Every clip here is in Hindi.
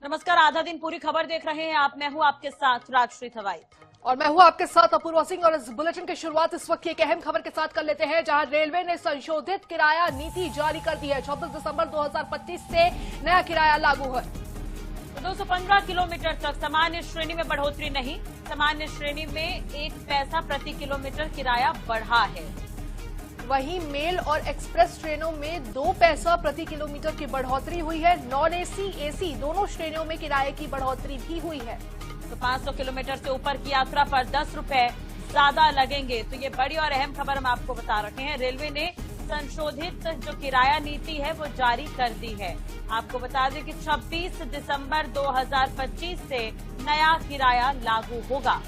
नमस्कार, आधा दिन पूरी खबर देख रहे हैं आप। मैं हूं आपके साथ राजश्री थवाई और मैं हूं आपके साथ अपूर्वा सिंह। और इस बुलेटिन की शुरुआत इस वक्त की एक अहम खबर के साथ कर लेते हैं, जहां रेलवे ने संशोधित किराया नीति जारी कर दी है। 26 दिसंबर 2025 से नया किराया लागू है। 215 किलोमीटर तक सामान्य श्रेणी में बढ़ोतरी नहीं। सामान्य श्रेणी में 1 पैसा प्रति किलोमीटर किराया बढ़ा है। वहीं मेल और एक्सप्रेस ट्रेनों में 2 पैसा प्रति किलोमीटर की बढ़ोतरी हुई है। नॉन एसी, एसी दोनों श्रेणियों में किराए की बढ़ोतरी भी हुई है। तो 500 किलोमीटर से ऊपर की यात्रा पर 10 रुपए ज्यादा लगेंगे। तो ये बड़ी और अहम खबर हम आपको बता रखे हैं। रेलवे ने संशोधित जो किराया नीति है वो जारी कर दी है। आपको बता दें कि 26 दिसंबर 2025 से नया किराया लागू होगा।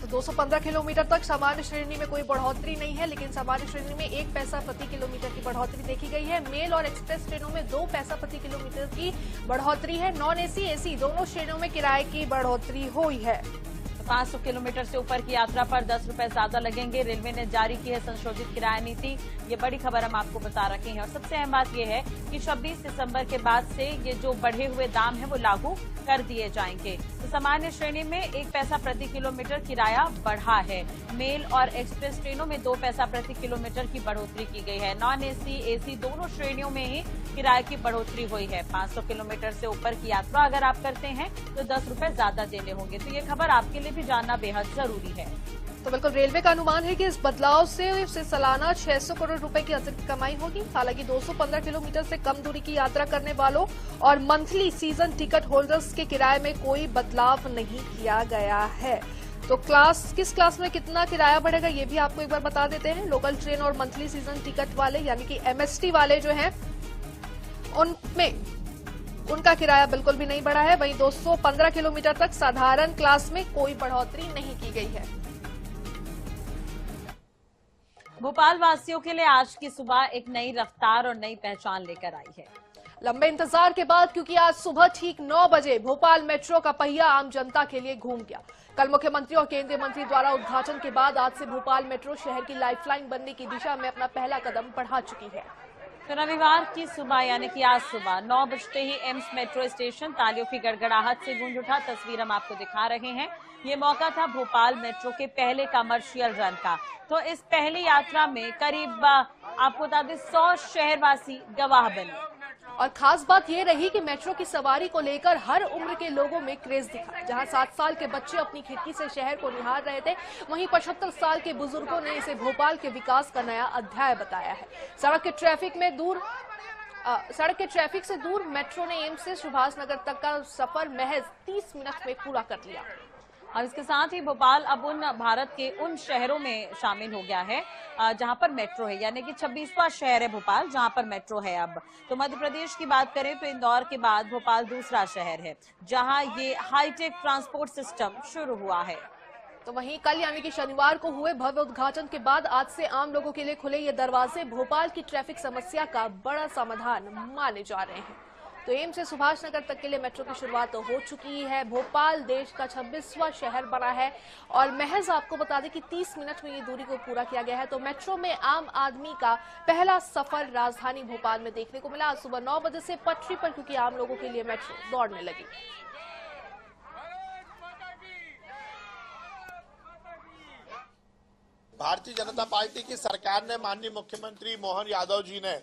तो 215 किलोमीटर तक सामान्य श्रेणी में कोई बढ़ोतरी नहीं है, लेकिन सामान्य श्रेणी में 1 पैसा प्रति किलोमीटर की बढ़ोतरी देखी गई है। मेल और एक्सप्रेस ट्रेनों में 2 पैसा प्रति किलोमीटर की बढ़ोतरी है। नॉन एसी, एसी दोनों श्रेणियों में किराए की बढ़ोतरी हुई है। 500 किलोमीटर से ऊपर की यात्रा पर 10 रुपए ज्यादा लगेंगे। रेलवे ने जारी की है संशोधित किराया नीति। ये बड़ी खबर हम आपको बता रखे हैं। और सबसे अहम बात यह है कि 26 दिसंबर के बाद से ये जो बढ़े हुए दाम है वो लागू कर दिए जाएंगे। तो सामान्य श्रेणी में 1 पैसा प्रति किलोमीटर किराया बढ़ा है। मेल और एक्सप्रेस ट्रेनों में 2 पैसा प्रति किलोमीटर की बढ़ोतरी की गई है। नॉन एसी, एसी दोनों श्रेणियों में ही किराए की बढ़ोतरी हुई है। 500 किलोमीटर से ऊपर की यात्रा अगर आप करते हैं तो 10 रुपए ज्यादा देने होंगे। तो ये खबर आपके लिए भी जानना बेहद जरूरी है। तो बिल्कुल रेलवे का अनुमान है कि इस बदलाव से सालाना 600 करोड़ रुपए की अतिरिक्त कमाई होगी। हालांकि 215 किलोमीटर से कम दूरी की यात्रा करने वालों और मंथली सीजन टिकट होल्डर्स के किराए में कोई बदलाव नहीं किया गया है। तो किस क्लास में कितना किराया बढ़ेगा ये भी आपको एक बार बता देते हैं। लोकल ट्रेन और मंथली सीजन टिकट वाले यानी कि एमएसटी वाले जो हैं उनमें उनका किराया बिल्कुल भी नहीं बढ़ा है। वहीं 215 किलोमीटर तक साधारण क्लास में कोई बढ़ोतरी नहीं की गई है। भोपाल वासियों के लिए आज की सुबह एक नई रफ्तार और नई पहचान लेकर आई है। लंबे इंतजार के बाद, क्योंकि आज सुबह ठीक 9 बजे भोपाल मेट्रो का पहिया आम जनता के लिए घूम गया। कल मुख्यमंत्री और केंद्रीय मंत्री द्वारा उद्घाटन के बाद आज से भोपाल मेट्रो शहर की लाइफलाइन बनने की दिशा में अपना पहला कदम बढ़ा चुकी है। तो रविवार की सुबह यानी कि आज सुबह 9 बजते ही एम्स मेट्रो स्टेशन तालियों की गड़गड़ाहट से गूंज उठा। तस्वीर हम आपको दिखा रहे हैं। ये मौका था भोपाल मेट्रो के पहले कमर्शियल रन का। तो इस पहली यात्रा में करीब आपको बता दें 100 शहरवासी गवाह बने। और खास बात ये रही कि मेट्रो की सवारी को लेकर हर उम्र के लोगों में क्रेज दिखा। जहां 7 साल के बच्चे अपनी खिड़की से शहर को निहार रहे थे, वहीं 75 साल के बुजुर्गों ने इसे भोपाल के विकास का नया अध्याय बताया है। सड़क के ट्रैफिक से दूर मेट्रो ने एम्स से सुभाष नगर तक का सफर महज 30 मिनट में पूरा कर लिया। और इसके साथ ही भोपाल अब भारत के उन शहरों में शामिल हो गया है जहां पर मेट्रो है, यानी कि 26वां शहर है भोपाल जहां पर मेट्रो है। अब तो मध्य प्रदेश की बात करें तो इंदौर के बाद भोपाल दूसरा शहर है जहां ये हाईटेक ट्रांसपोर्ट सिस्टम शुरू हुआ है। तो वहीं कल यानी कि शनिवार को हुए भव्य उद्घाटन के बाद आज से आम लोगों के लिए खुले ये दरवाजे भोपाल की ट्रैफिक समस्या का बड़ा समाधान माने जा रहे हैं। तो एम्स से सुभाष नगर तक के लिए मेट्रो की शुरुआत तो हो चुकी है। भोपाल देश का 26वां शहर बना है और महज आपको बता दें कि 30 मिनट में ये दूरी को पूरा किया गया है। तो मेट्रो में आम आदमी का पहला सफर राजधानी भोपाल में देखने को मिला। आज सुबह 9 बजे से पटरी पर, क्योंकि आम लोगों के लिए मेट्रो दौड़ने लगी। भारतीय जनता पार्टी की सरकार ने, माननीय मुख्यमंत्री मोहन यादव जी ने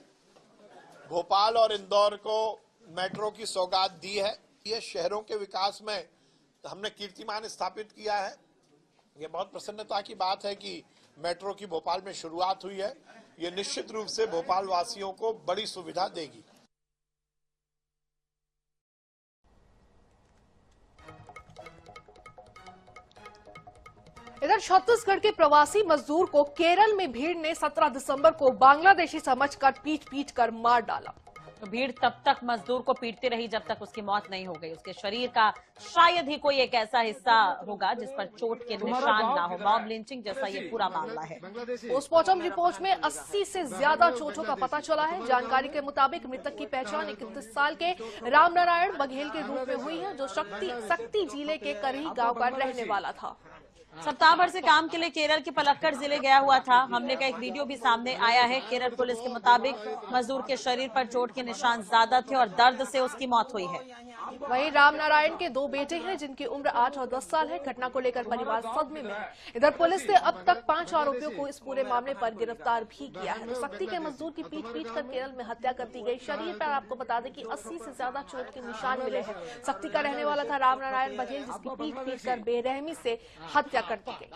भोपाल और इंदौर को मेट्रो की सौगात दी है। ये शहरों के विकास में हमने कीर्तिमान स्थापित किया है। ये बहुत प्रसन्नता की बात है कि मेट्रो की भोपाल में शुरुआत हुई है। ये निश्चित रूप से भोपाल वासियों को बड़ी सुविधा देगी। इधर छत्तीसगढ़ के प्रवासी मजदूर को केरल में भीड़ ने 17 दिसंबर को बांग्लादेशी समझकर पीट कर मार डाला। तो भीड़ तब तक मजदूर को पीटती रही जब तक उसकी मौत नहीं हो गई। उसके शरीर का शायद ही कोई एक ऐसा हिस्सा होगा जिस पर चोट के निशान ना हो। मॉब लिंचिंग जैसा ये पूरा मामला है। पोस्टमार्टम रिपोर्ट में 80 से ज्यादा चोटों का पता चला है। जानकारी के मुताबिक मृतक की पहचान 31 साल के रामनारायण बघेल के रूप में हुई है, जो सक्ती जिले के करही गाँव का रहने वाला था। सप्ताह भर से काम के लिए केरल के पलक्कड़ जिले गया हुआ था। हमले का एक वीडियो भी सामने आया है। केरल पुलिस के मुताबिक मजदूर के शरीर पर चोट के निशान ज्यादा थे और दर्द से उसकी मौत हुई है। वहीं रामनारायण के 2 बेटे हैं जिनकी उम्र 8 और 10 साल है। घटना को लेकर परिवार सदमे में है। इधर पुलिस ने अब तक 5 आरोपियों को इस पूरे मामले पर गिरफ्तार भी किया है। तो सख्ती के मजदूर की पीट कर केरल में हत्या कर दी गई। शरीर पर आपको बता दें कि 80 से ज्यादा चोट के निशान मिले हैं। सख्ती का रहने वाला था रामनारायण बघेल, जिसकी पीट कर बेरहमी से हत्या कर दी गई।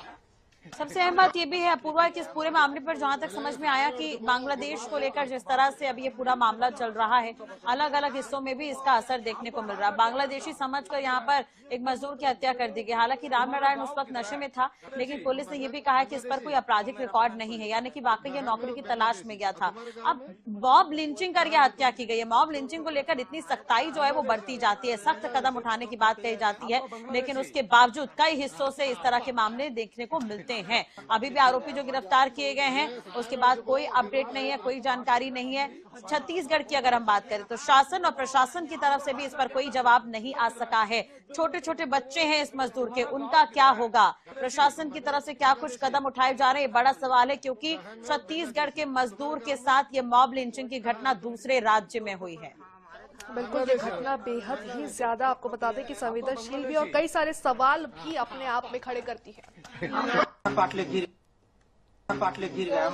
सबसे अहम बात ये भी है अपूर्वा कि इस पूरे मामले पर जहां तक समझ में आया कि बांग्लादेश को लेकर जिस तरह से अब ये पूरा मामला चल रहा है, अलग अलग हिस्सों में भी इसका असर देखने को मिल रहा है। बांग्लादेशी समझकर यहाँ पर एक मजदूर की हत्या कर दी गई। हालांकि रामनारायण उस वक्त नशे में था, लेकिन पुलिस ने ये भी कहा है कि इस पर कोई आपराधिक रिकॉर्ड नहीं है, यानी कि वाकई ये नौकरी की तलाश में गया था। अब मॉब लिंचिंग करके हत्या की गई है। मॉब लिंचिंग को लेकर इतनी सख्ताई जो है वो बढ़ती जाती है, सख्त कदम उठाने की बात कही जाती है, लेकिन उसके बावजूद कई हिस्सों से इस तरह के मामले देखने को मिलते हैं। अभी भी आरोपी जो गिरफ्तार किए गए हैं उसके बाद कोई अपडेट नहीं है, कोई जानकारी नहीं है। छत्तीसगढ़ की अगर हम बात करें तो शासन और प्रशासन की तरफ से भी इस पर कोई जवाब नहीं आ सका है। छोटे छोटे बच्चे हैं इस मजदूर के, उनका क्या होगा? प्रशासन की तरफ से क्या कुछ कदम उठाए जा रहे हैं, बड़ा सवाल है, क्योंकि छत्तीसगढ़ के मजदूर के साथ ये मॉब लिंचिंग की घटना दूसरे राज्य में हुई है। बिल्कुल, ये घटना बेहद ही ज्यादा आपको बता दें कि संवेदनशील भी और कई सारे सवाल भी अपने आप में खड़े करती है। पाटले गिर गया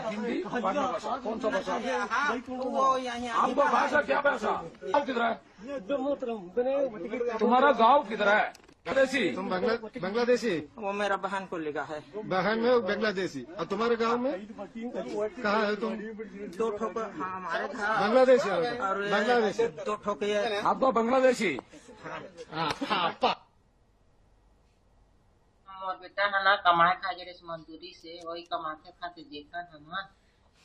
हिंदी कौन सा भाषा? आपका भाषा क्या भाषा? गाँव किधर है? तुम्हारा गाँव किधर है? बांग्लादेशी? तुम बांग्लादेशी? वो मेरा बहन को लिखा है। बहन में बांग्लादेशी। और तुम्हारे गांव में कहाँ है तुम? 2 ठोक हमारे घर बांग्लादेशी और बांग्लादेशी 2 ठोक है। आपका बांग्लादेशी? और बेटा हला कमाए खा जरे मजदूरी से वही कमाते खाते देखा हम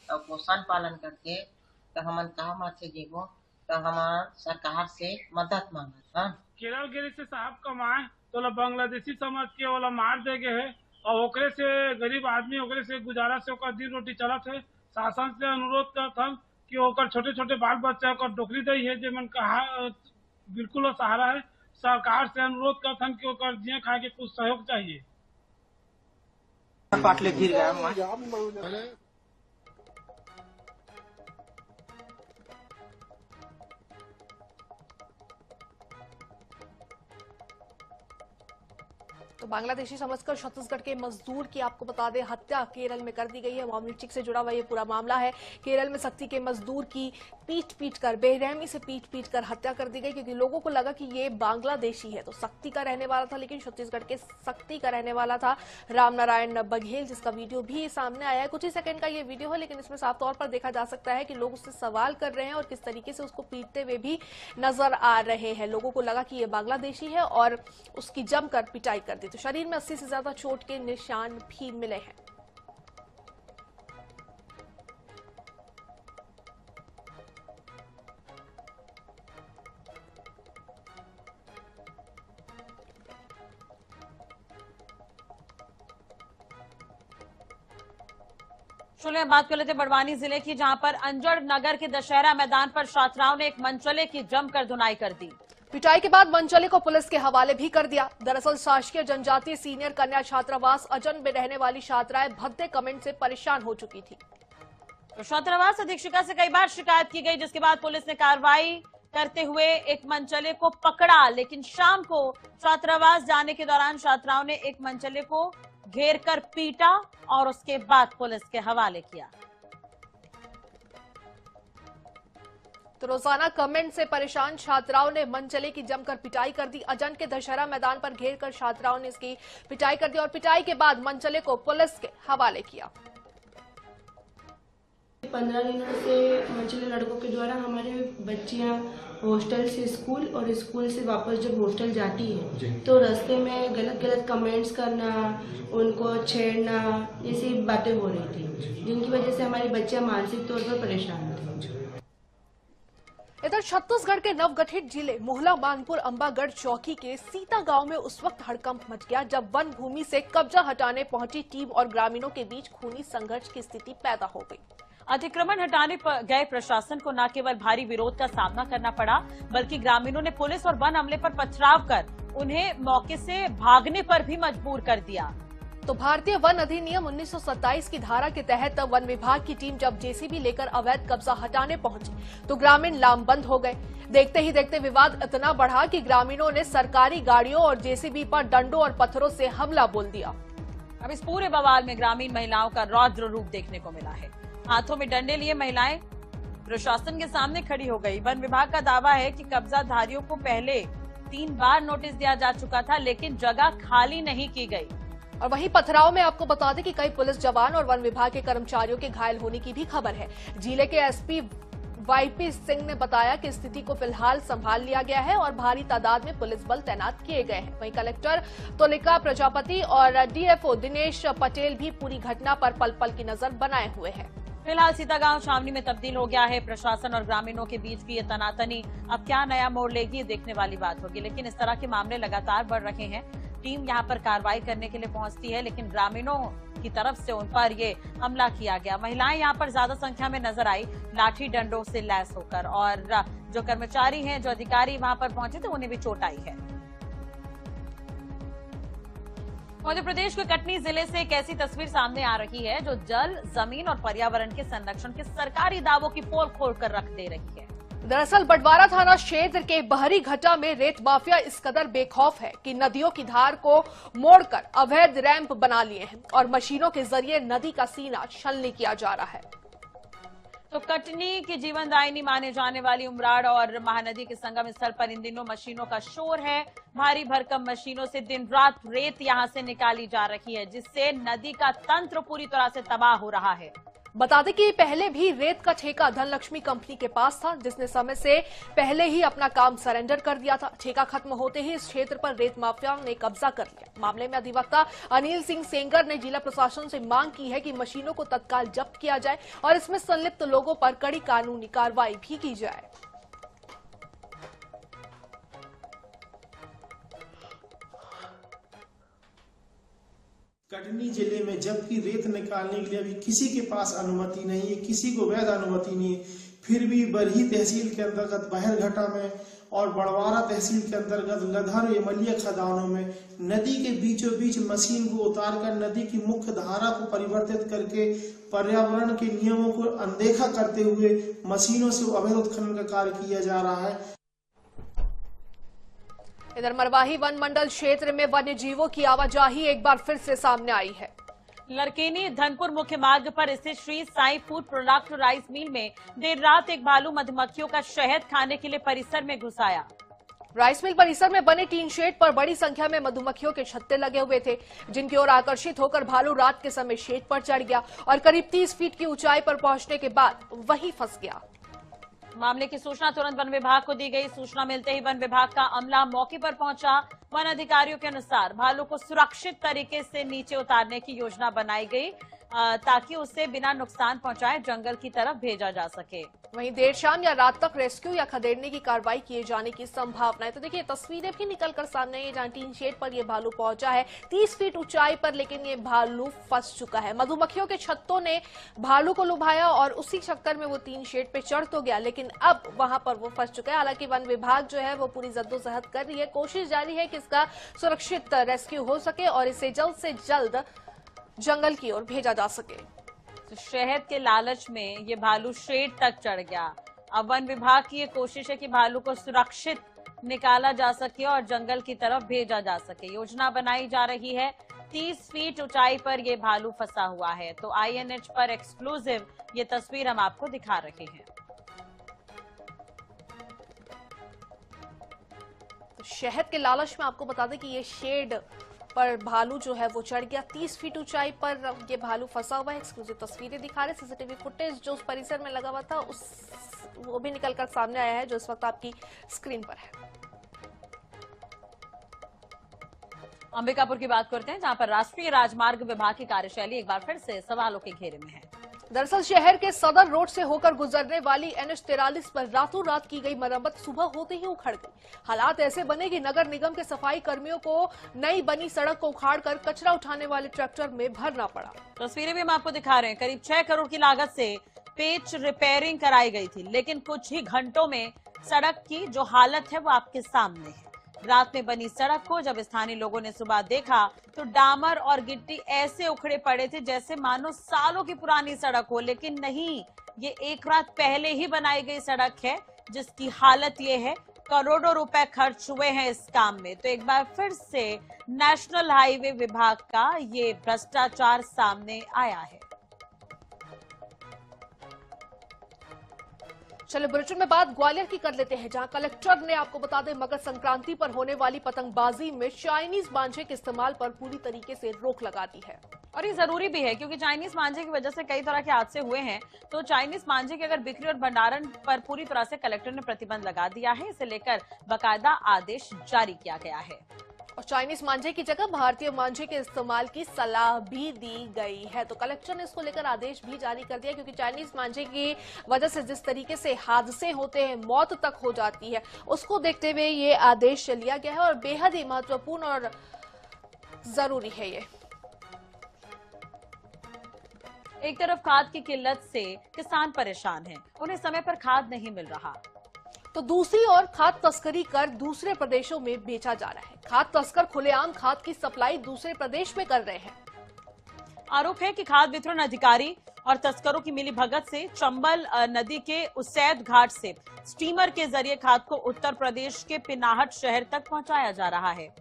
तो पोषण पालन करके तो हमन कहा माथे जेबो तो हमार सरकार से मदद मांगा। केरल गिरी से साहब कमाए तो बांग्लादेशी समझ के वाला मार दे गए है और ओकरे से गरीब आदमी ओकरे से गुजारा से ओकर दिन रोटी चलत है। शासन से अनुरोध करत हम कि ओकर छोटे छोटे बाल बच्चा ओकर नौकरी दी है जेमन कहा बिल्कुल सहारा है। सरकार से अनुरोध करते हैं कि ओकर जिये खाए के कुछ सहयोग चाहिए। पाटले गिर गया तो बांग्लादेशी समझकर छत्तीसगढ़ के मजदूर की आपको बता दें हत्या केरल में कर दी गई है। मॉब लिंचिंग से जुड़ा हुआ ये पूरा मामला है। केरल में सख्ती के मजदूर की पीट कर बेरहमी से पीट कर हत्या कर दी गई, क्योंकि लोगों को लगा कि ये बांग्लादेशी है। तो सख्ती का रहने वाला था, लेकिन छत्तीसगढ़ के सख्ती का रहने वाला था रामनारायण बघेल, जिसका वीडियो भी सामने आया है। कुछ ही सेकंड का ये वीडियो है, लेकिन इसमें साफ तौर पर देखा जा सकता है कि लोग उससे सवाल कर रहे हैं और किस तरीके से उसको पीटते हुए भी नजर आ रहे हैं। लोगों को लगा कि ये बांग्लादेशी है और उसकी जमकर पिटाई कर दी। तो शरीर में 80 से ज्यादा चोट के निशान भी मिले हैं। चलिए बात कर लेते हैं बड़वानी जिले की, जहां पर अंजड़ नगर के दशहरा मैदान पर छात्राओं ने एक मनचले की जमकर धुनाई कर दी। पिटाई के बाद मनचले को पुलिस के हवाले भी कर दिया। दरअसल शासकीय जनजातीय सीनियर कन्या छात्रावास अजन में रहने वाली छात्राएं भद्दे कमेंट से परेशान हो चुकी थी। तो छात्रावास अधीक्षिका से कई बार शिकायत की गई, जिसके बाद पुलिस ने कार्रवाई करते हुए एक मनचले को पकड़ा। लेकिन शाम को छात्रावास जाने के दौरान छात्राओं ने एक मनचले को घेर कर पीटा और उसके बाद पुलिस के हवाले किया। तो रोजाना कमेंट से परेशान छात्राओं ने मनचले की जमकर पिटाई कर दी। अजन के दशहरा मैदान पर घेर कर छात्राओं ने इसकी पिटाई कर दी और पिटाई के बाद मनचले को पुलिस के हवाले किया। 15 दिनों से मनचले लड़कों के द्वारा हमारे बच्चियां हॉस्टल से स्कूल और स्कूल से वापस जब हॉस्टल जाती है तो रास्ते में गलत गलत कमेंट्स करना, उनको छेड़ना, ऐसी बातें हो रही थी, जिनकी वजह से हमारी बच्चियां मानसिक तौर पर परेशान थी। इधर छत्तीसगढ़ के नवगठित जिले मोहला मानपुर अंबागढ़ चौकी के सीता गांव में उस वक्त हड़कंप मच गया जब वन भूमि से कब्जा हटाने पहुंची टीम और ग्रामीणों के बीच खूनी संघर्ष की स्थिति पैदा हो गई। अतिक्रमण हटाने पर गए प्रशासन को न केवल भारी विरोध का सामना करना पड़ा, बल्कि ग्रामीणों ने पुलिस और वन अमले पर पथराव कर उन्हें मौके से भागने पर भी मजबूर कर दिया। तो भारतीय वन अधिनियम 1927 की धारा के तहत वन विभाग की टीम जब जेसीबी लेकर अवैध कब्जा हटाने पहुंची तो ग्रामीण लामबंद हो गए। देखते ही देखते विवाद इतना बढ़ा कि ग्रामीणों ने सरकारी गाड़ियों और जेसीबी पर डंडों और पत्थरों से हमला बोल दिया। अब इस पूरे बवाल में ग्रामीण महिलाओं का रौद्र रूप देखने को मिला है। हाथों में डंडे लिए महिलाएं प्रशासन के सामने खड़ी हो गई। वन विभाग का दावा है कि कब्जाधारियों को पहले 3 बार नोटिस दिया जा चुका था, लेकिन जगह खाली नहीं की गई। और वहीं पथराव में आपको बता दें कि कई पुलिस जवान और वन विभाग के कर्मचारियों के घायल होने की भी खबर है। जिले के एसपी वाईपी सिंह ने बताया कि स्थिति को फिलहाल संभाल लिया गया है और भारी तादाद में पुलिस बल तैनात किए गए हैं। वहीं कलेक्टर तुलिका प्रजापति और डीएफओ दिनेश पटेल भी पूरी घटना पर पल पल की नजर बनाए हुए हैं। फिलहाल सीतागांव छावनी में तब्दील हो गया है। प्रशासन और ग्रामीणों के बीच की ये तनातनी अब क्या नया मोड़ लेगी, देखने वाली बात होगी। लेकिन इस तरह के मामले लगातार बढ़ रहे हैं। टीम यहां पर कार्रवाई करने के लिए पहुंचती है, लेकिन ग्रामीणों की तरफ से उन पर ये हमला किया गया। महिलाएं यहां पर ज्यादा संख्या में नजर आई, लाठी डंडों से लैस होकर, और जो कर्मचारी हैं, जो अधिकारी वहां पर पहुंचे थे, उन्हें भी चोट आई है। मध्य प्रदेश के कटनी जिले से एक ऐसी तस्वीर सामने आ रही है जो जल, जमीन और पर्यावरण के संरक्षण के सरकारी दावों की पोल खोलकर रख दे रही है। दरअसल बटवारा थाना क्षेत्र के बहरी घटा में रेत माफिया इस कदर बेखौफ है कि नदियों की धार को मोड़कर अवैध रैंप बना लिए हैं और मशीनों के जरिए नदी का सीना छलनी किया जा रहा है। तो कटनी की जीवनदायिनी माने जाने वाली उमराड़ और महानदी के संगम स्थल पर इन दिनों मशीनों का शोर है। भारी भरकम मशीनों से दिन रात रेत यहां से निकाली जा रही है, जिससे नदी का तंत्र पूरी तरह से तबाह हो रहा है। बता दें कि पहले भी रेत का ठेका धनलक्ष्मी कंपनी के पास था, जिसने समय से पहले ही अपना काम सरेंडर कर दिया था। ठेका खत्म होते ही इस क्षेत्र पर रेत माफिया ने कब्जा कर लिया। मामले में अधिवक्ता अनिल सिंह सेंगर ने जिला प्रशासन से मांग की है कि मशीनों को तत्काल जब्त किया जाए और इसमें संलिप्त लोगों पर कड़ी कानूनी कार्रवाई भी की जाए। कटनी जिले में जबकि रेत निकालने के लिए अभी किसी के पास अनुमति नहीं है, किसी को वैध अनुमति नहीं है, फिर भी बरही तहसील के अंतर्गत बहरघटा में और बड़वारा तहसील के अंतर्गत लधर यमलिया खदानों में नदी के बीचों बीच मशीन को उतारकर नदी की मुख्य धारा को परिवर्तित करके पर्यावरण के नियमों को अनदेखा करते हुए मशीनों से अवैध उत्खनन का कार्य किया जा रहा है। इधर मरवाही वन मंडल क्षेत्र में वन्य जीवों की आवाजाही एक बार फिर से सामने आई है। लड़केनी धनपुर मुख्य मार्ग पर स्थित Shri Sai food product rice mill में देर रात एक भालू मधुमक्खियों का शहद खाने के लिए परिसर में घुस आया। राइस मिल परिसर में बने टीन शेड पर बड़ी संख्या में मधुमक्खियों के छत्ते लगे हुए थे, जिनकी ओर आकर्षित होकर भालू रात के समय शेड पर चढ़ गया और करीब 30 फीट की ऊंचाई पर पहुंचने के बाद वहीं फंस गया। मामले की सूचना तुरंत वन विभाग को दी गई। सूचना मिलते ही वन विभाग का अमला मौके पर पहुंचा। वन अधिकारियों के अनुसार भालू को सुरक्षित तरीके से नीचे उतारने की योजना बनाई गई ताकि उसे बिना नुकसान पहुंचाए जंगल की तरफ भेजा जा सके। वहीं देर शाम या रात तक रेस्क्यू या खदेड़ने की कार्रवाई किए जाने की संभावना है। तो देखिए तस्वीरें भी निकलकर सामने आई जहां टीन शेड पर ये भालू पहुंचा है 30 फीट ऊंचाई पर, लेकिन ये भालू फंस चुका है। मधुमक्खियों के छत्तों ने भालू को लुभाया और उसी चक्कर में वो टीन शेड पे चढ़ तो गया, लेकिन अब वहां पर वो फंस चुका है। हालांकि वन विभाग जो है वो पूरी जद्दोजहद कर रही है, कोशिश जारी है कि इसका सुरक्षित रेस्क्यू हो सके और इसे जल्द से जल्द जंगल की ओर भेजा जा सके। तो शहद के लालच में ये भालू शेड तक चढ़ गया। अब वन विभाग की ये कोशिश है कि भालू को सुरक्षित निकाला जा सके और जंगल की तरफ भेजा जा सके। योजना बनाई जा रही है। 30 फीट ऊंचाई पर ये भालू फंसा हुआ है। तो INH पर एक्सक्लूसिव ये तस्वीर हम आपको दिखा रहे हैं। तो शहद के लालच में आपको बता दें कि ये शेड पर भालू जो है वो चढ़ गया। 30 फीट ऊंचाई पर ये भालू फंसा हुआ है। एक्सक्लूसिव तस्वीरें दिखा रहे। सीसीटीवी फुटेज जो उस परिसर में लगा हुआ था वो भी निकलकर सामने आया है, जो इस वक्त आपकी स्क्रीन पर है। अंबिकापुर की बात करते हैं, जहां पर राष्ट्रीय राजमार्ग विभाग की कार्यशैली एक बार फिर से सवालों के घेरे में है। दरअसल शहर के सदर रोड से होकर गुजरने वाली NH43 पर रातों रात की गई मरम्मत सुबह होते ही उखड़ गई। हालात ऐसे बने कि नगर निगम के सफाई कर्मियों को नई बनी सड़क को उखाड़कर कचरा उठाने वाले ट्रैक्टर में भरना पड़ा। तस्वीरें भी हम आपको दिखा रहे हैं। करीब 6 करोड़ की लागत से पेच रिपेयरिंग कराई गई थी, लेकिन कुछ ही घंटों में सड़क की जो हालत है वो आपके सामने है। रात में बनी सड़क को जब स्थानीय लोगों ने सुबह देखा तो डामर और गिट्टी ऐसे उखड़े पड़े थे जैसे मानो सालों की पुरानी सड़क हो, लेकिन नहीं, ये एक रात पहले ही बनाई गई सड़क है जिसकी हालत ये है। करोड़ों रुपए खर्च हुए हैं इस काम में। तो एक बार फिर से नेशनल हाईवे विभाग का ये भ्रष्टाचार सामने आया है। चलिए बुलेटिन में बात ग्वालियर की कर लेते हैं, जहां कलेक्टर ने आपको बता दें मकर संक्रांति पर होने वाली पतंगबाजी में चाइनीज मांझे के इस्तेमाल पर पूरी तरीके से रोक लगा दी है। और ये जरूरी भी है क्योंकि चाइनीज मांझे की वजह से कई तरह के हादसे हुए हैं। तो चाइनीज मांझे के अगर बिक्री और भंडारण पर पूरी तरह से कलेक्टर ने प्रतिबंध लगा दिया है। इसे लेकर बाकायदा आदेश जारी किया गया है और चाइनीज मांझे की जगह भारतीय मांझे के इस्तेमाल की सलाह भी दी गई है। तो कलेक्टर ने इसको लेकर आदेश भी जारी कर दिया क्योंकि चाइनीज मांझे की वजह से जिस तरीके से हादसे होते हैं, मौत तक हो जाती है, उसको देखते हुए ये आदेश लिया गया है और बेहद ही महत्वपूर्ण और जरूरी है ये। एक तरफ खाद की किल्लत से किसान परेशान हैं, उन्हें समय पर खाद नहीं मिल रहा, तो दूसरी ओर खाद तस्करी कर दूसरे प्रदेशों में बेचा जा रहा है। खाद तस्कर खुलेआम खाद की सप्लाई दूसरे प्रदेश में कर रहे हैं। आरोप है कि खाद वितरण अधिकारी और तस्करों की मिलीभगत से चंबल नदी के उसैद घाट से स्टीमर के जरिए खाद को उत्तर प्रदेश के पिनाहट शहर तक पहुंचाया जा रहा है।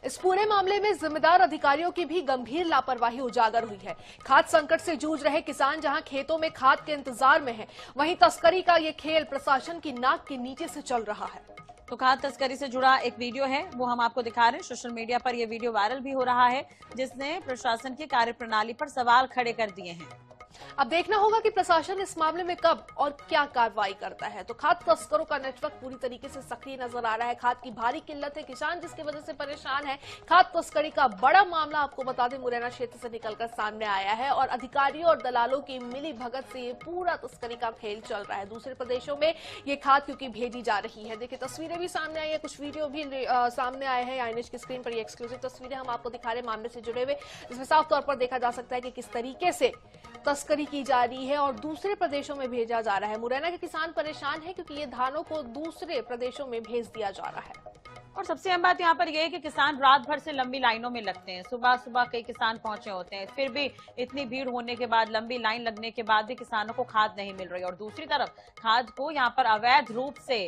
इस पूरे मामले में जिम्मेदार अधिकारियों की भी गंभीर लापरवाही उजागर हुई है। खाद संकट से जूझ रहे किसान जहां खेतों में खाद के इंतजार में हैं, वहीं तस्करी का ये खेल प्रशासन की नाक के नीचे से चल रहा है। तो खाद तस्करी से जुड़ा एक वीडियो है, वो हम आपको दिखा रहे हैं। सोशल मीडिया पर यह वीडियो वायरल भी हो रहा है जिसने प्रशासन की कार्यप्रणाली पर सवाल खड़े कर दिए हैं। अब देखना होगा कि प्रशासन इस मामले में कब और क्या कार्रवाई करता है। तो खाद तस्करों का नेटवर्क पूरी तरीके से सक्रिय नजर आ रहा है। खाद की भारी किल्लत है, किसान जिसकी वजह से परेशान है। खाद तस्करी का बड़ा मामला आपको बता दें मुरैना क्षेत्र से निकलकर सामने आया है और अधिकारियों और दलालों की मिली भगत से ये पूरा तस्करी का खेल चल रहा है। दूसरे प्रदेशों में ये खाद क्योंकि भेजी जा रही है। देखिए तस्वीरें भी सामने आई है, कुछ वीडियो भी सामने आए हैं। आईएनएच की स्क्रीन पर ये एक्सक्लूसिव तस्वीरें हम आपको दिखा रहे हैं मामले से जुड़े हुए। इसमें साफ तौर पर देखा जा सकता है कि किस तरीके से तस्करी की जा रही है और दूसरे प्रदेशों में भेजा जा रहा है। मुरैना के किसान परेशान हैं क्योंकि ये धानों को दूसरे प्रदेशों में भेज दिया जा रहा है। और सबसे अहम बात यहाँ पर यह है कि किसान रात भर से लंबी लाइनों में लगते हैं। सुबह सुबह कई किसान पहुंचे होते हैं, फिर भी इतनी भीड़ होने के बाद, लंबी लाइन लगने के बाद भी किसानों को खाद नहीं मिल रही। और दूसरी तरफ खाद को यहाँ पर अवैध रूप से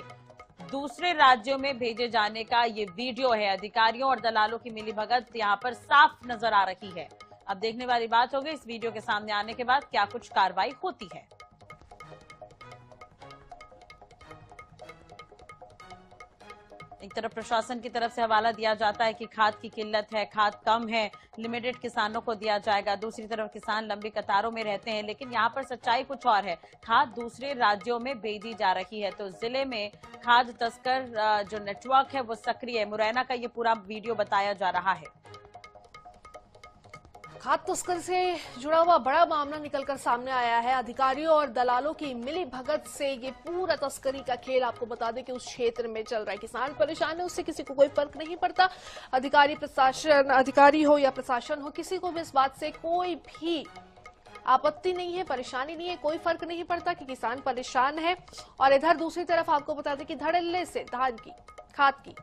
दूसरे राज्यों में भेजे जाने का ये वीडियो है। अधिकारियों और दलालों की मिलीभगत यहाँ पर साफ नजर आ रही है। अब देखने वाली बात होगी इस वीडियो के सामने आने के बाद क्या कुछ कार्रवाई होती है। एक तरफ प्रशासन की तरफ से हवाला दिया जाता है कि खाद की किल्लत है, खाद कम है, लिमिटेड किसानों को दिया जाएगा। दूसरी तरफ किसान लंबी कतारों में रहते हैं, लेकिन यहाँ पर सच्चाई कुछ और है। खाद दूसरे राज्यों में भेजी जा रही है। तो जिले में खाद तस्कर जो नेटवर्क है वो सक्रिय है। मुरैना का ये पूरा वीडियो बताया जा रहा है। खाद तस्कर से जुड़ा हुआ बड़ा मामला निकलकर सामने आया है। अधिकारियों और दलालों की मिली भगत से ये पूरा तस्करी का खेल आपको बता दें कि उस क्षेत्र में चल रहा है। किसान परेशान है, उससे किसी को कोई फर्क नहीं पड़ता। अधिकारी हो या प्रशासन हो, किसी को भी इस बात से कोई भी आपत्ति नहीं है, परेशानी नहीं है, कोई फर्क नहीं पड़ता कि किसान परेशान है। और इधर दूसरी तरफ आपको बता दें कि धड़ल्ले से धान की खाद की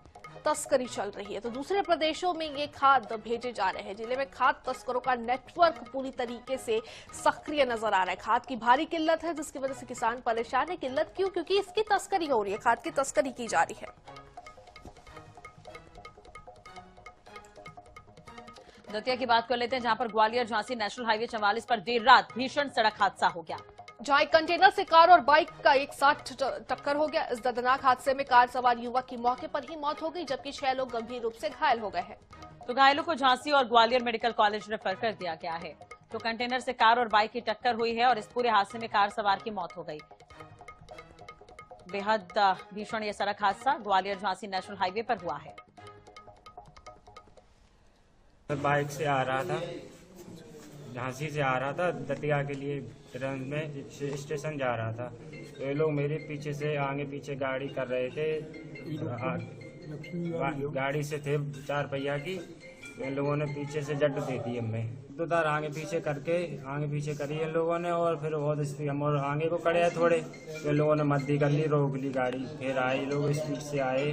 तस्करी चल रही है। तो दूसरे प्रदेशों में ये खाद भेजे जा रहे हैं। जिले में खाद तस्करों का नेटवर्क पूरी तरीके से सक्रिय नजर आ रहा है। खाद की भारी किल्लत है जिसकी वजह से किसान परेशान है। किल्लत क्यों? क्योंकि इसकी तस्करी हो रही है, खाद की तस्करी की जा रही है। दतिया की बात कर लेते हैं जहां पर ग्वालियर झांसी नेशनल हाईवे 44 पर देर रात भीषण सड़क हादसा हो गया, जहां एक कंटेनर से कार और बाइक का एक साथ टक्कर हो गया। इस दर्दनाक हादसे में कार सवार युवक की मौके पर ही मौत हो गई, जबकि 6 लोग गंभीर रूप से घायल हो गए हैं। तो घायलों को झांसी और ग्वालियर मेडिकल कॉलेज रेफर कर दिया गया है। तो कंटेनर से कार और बाइक की टक्कर हुई है और इस पूरे हादसे में कार सवार की मौत हो गई। बेहद भीषण यह सड़क हादसा ग्वालियर झांसी नेशनल हाईवे पर हुआ है। मैं बाइक से आ रहा था, झांसी से आ रहा था, दतिया के लिए ट्रेन में स्टेशन जा रहा था। तो ये लोग मेरे पीछे से आगे पीछे गाड़ी कर रहे थे, गाड़ी से थे 4 पहिया की। इन लोगों ने पीछे से जट दे दी हमें, तो तार आगे पीछे करी इन लोगों ने, और फिर बहुत स्पीड हम और आगे को खड़े हैं थोड़े, तो इन लोगों ने मद्दी कर ली, रोक ली गाड़ी, फिर आए लोग स्पीड से आए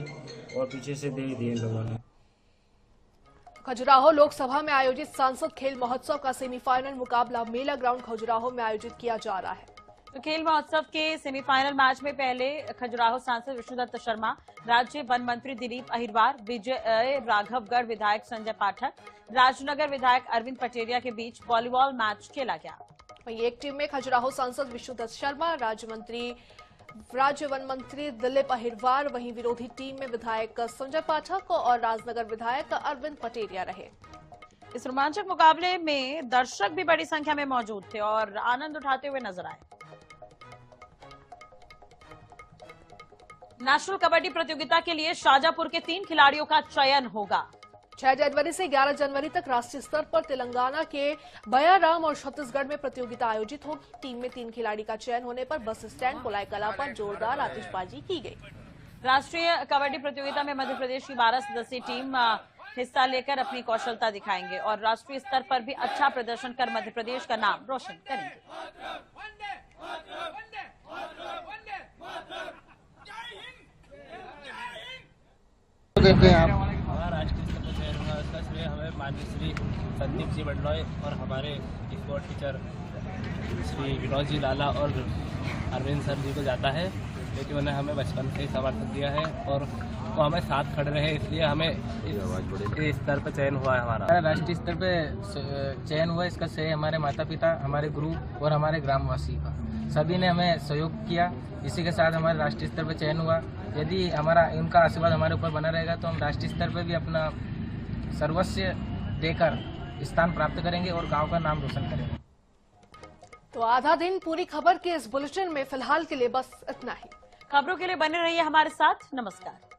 और पीछे से दे दी इन लोगों ने। खजुराहो लोकसभा में आयोजित सांसद खेल महोत्सव का सेमीफाइनल मुकाबला मेला ग्राउंड खजुराहो में आयोजित किया जा रहा है। तो खेल महोत्सव के सेमीफाइनल मैच में पहले खजुराहो सांसद विष्णुदत्त शर्मा, राज्य वन मंत्री दिलीप अहिरवार, विजय राघवगढ़ विधायक संजय पाठक, राजनगर विधायक अरविंद पटेरिया के बीच वॉलीबॉल मैच खेला गया। वहीं एक टीम में खजुराहो सांसद विष्णुदत्त शर्मा, राज्य वन मंत्री दिलीप अहिरवार, वहीं विरोधी टीम में विधायक संजय पाठक और राजनगर विधायक अरविंद पटेरिया रहे। इस रोमांचक मुकाबले में दर्शक भी बड़ी संख्या में मौजूद थे और आनंद उठाते हुए नजर आए। नेशनल कबड्डी प्रतियोगिता के लिए शाजापुर के 3 खिलाड़ियों का चयन होगा। 6 जनवरी से 11 जनवरी तक राष्ट्रीय स्तर पर तेलंगाना के बयाराम और छत्तीसगढ़ में प्रतियोगिता आयोजित होगी। टीम में 3 खिलाड़ी का चयन होने पर बस स्टैंड कोलाई कला पर जोरदार आतिशबाजी की गई। राष्ट्रीय कबड्डी प्रतियोगिता में मध्य प्रदेश की 12 सदस्यीय टीम हिस्सा लेकर अपनी कौशलता दिखाएंगे और राष्ट्रीय स्तर पर भी अच्छा प्रदर्शन कर मध्य प्रदेश का नाम रोशन करेंगे। हमारा राष्ट्रीय स्तर पर चयन हुआ, उसका श्रेय हमें माननीय श्री संदीप जी बडलॉय और हमारे स्पोर्ट टीचर श्री विनोद जी लाला और अरविंद सर जी को जाता है, क्योंकि उन्होंने हमें बचपन से ही समर्थन दिया है और वो हमें साथ खड़े रहे, इसलिए हमें इस स्तर पर चयन हुआ है। हमारा राष्ट्रीय स्तर पर चयन हुआ, इसका श्रेय हमारे माता पिता, हमारे गुरु और हमारे ग्रामवासी का, सभी ने हमें सहयोग किया। इसी के साथ हमारे राष्ट्रीय स्तर पर चयन हुआ। यदि हमारा इनका आशीर्वाद हमारे ऊपर बना रहेगा तो हम राष्ट्रीय स्तर पर भी अपना सर्वस्व देकर स्थान प्राप्त करेंगे और गांव का नाम रोशन करेंगे। तो आधा दिन पूरी खबर के इस बुलेटिन में फिलहाल के लिए बस इतना ही। खबरों के लिए बने रहिए हमारे साथ। नमस्कार।